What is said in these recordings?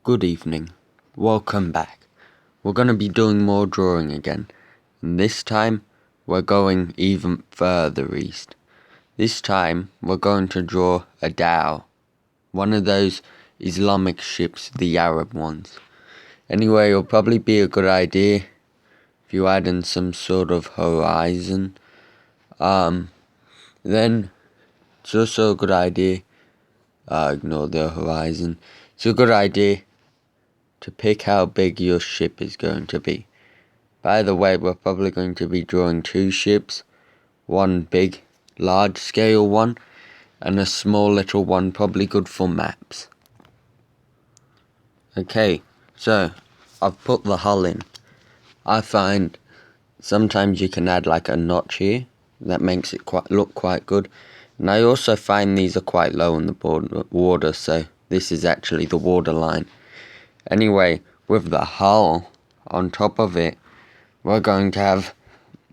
Good evening. Welcome back. We're going to be doing more drawing again. And this time, we're going even further east. This time, we're going to draw a Dhow. One of those Islamic ships, the Arab ones. Anyway, it'll probably be a good idea if you add in some sort of horizon. Then, it's also a good idea, ignore the horizon. It's a good idea to pick how big your ship is going to be. By the way, we're probably going to be drawing two ships. One big, large scale one, and a small little one, probably good for maps. Okay, so I've put the hull in. I find sometimes you can add like a notch here. That makes it look quite good. And I also find these are quite low in the water, so this is actually the water line. Anyway, with the hull on top of it, we're going to have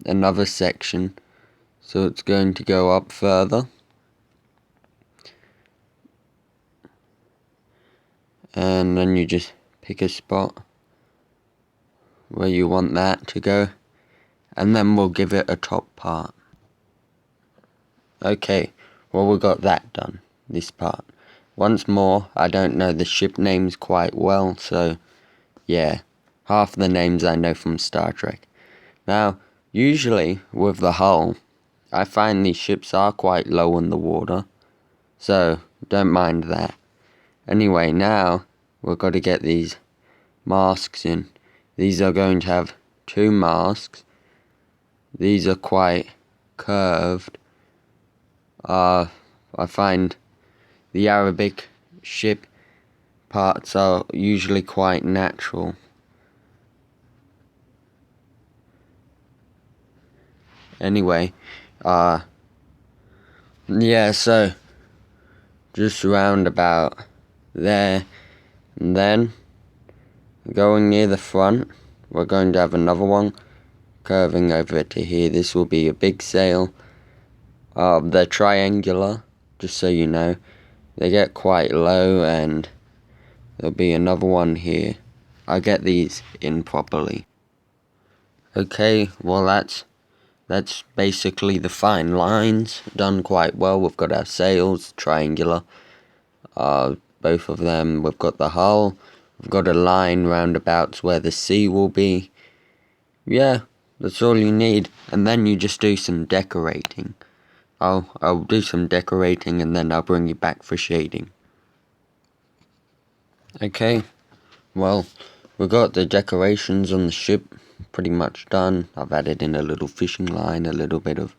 another section. So it's going to go up further. And then you just pick a spot where you want that to go. And then we'll give it a top part. Okay, well we got that done, this part. Once more, I don't know the ship names quite well, so yeah, half the names I know from Star Trek. Now, usually with the hull, I find these ships are quite low in the water, so don't mind that. Anyway, now we've got to get these masks in. These are going to have two masks. These are quite curved. I find the Arabic ship parts are usually quite natural. Anyway, yeah, so just round about there, and then going near the front, we're going to have another one curving over to here. This will be a big sail. They're triangular, just so you know. They get quite low, and there'll be another one here. I'll get these in properly. Okay, well that's basically the fine lines, done quite well. We've got our sails, triangular, both of them. We've got the hull, we've got a line roundabouts where the sea will be. Yeah, that's all you need, and then you just do some decorating. I'll do some decorating and then I'll bring you back for shading. Okay, well, we've got the decorations on the ship pretty much done. I've added in a little fishing line, a little bit of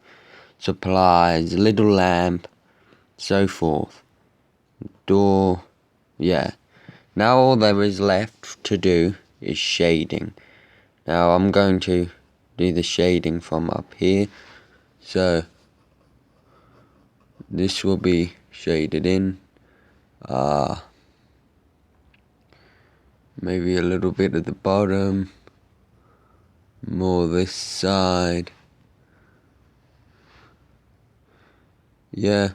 supplies, a little lamp, so forth. Door, yeah. Now all there is left to do is shading. Now I'm going to do the shading from up here. So this will be shaded in. Maybe a little bit at the bottom. More this side. Yeah.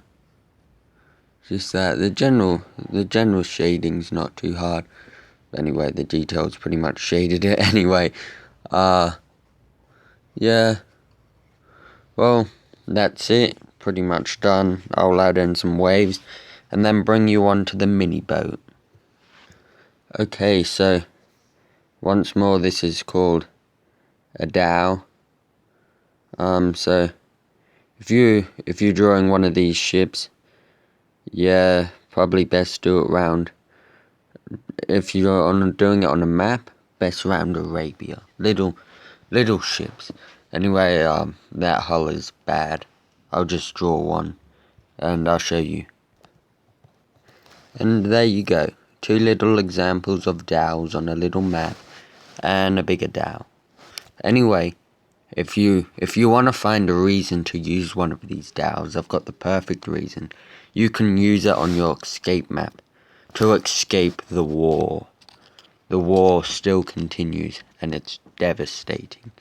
Just that. The general shading's not too hard. Anyway, the details pretty much shaded it anyway. Yeah. Well, that's it. Pretty much done. I'll add in some waves and then bring you on to the mini boat. Okay, so once more, this is called a Dhow. So if you're drawing one of these ships, yeah, probably best do it round. If you're doing it on a map, best round Arabia. Little ships. Anyway, that hull is bad. I'll just draw one, and I'll show you. And there you go. Two little examples of Dhows on a little map, and a bigger Dhow. Anyway, if you want to find a reason to use one of these Dhows, I've got the perfect reason. You can use it on your escape map to escape the war. The war still continues, and it's devastating.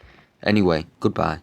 Anyway, goodbye.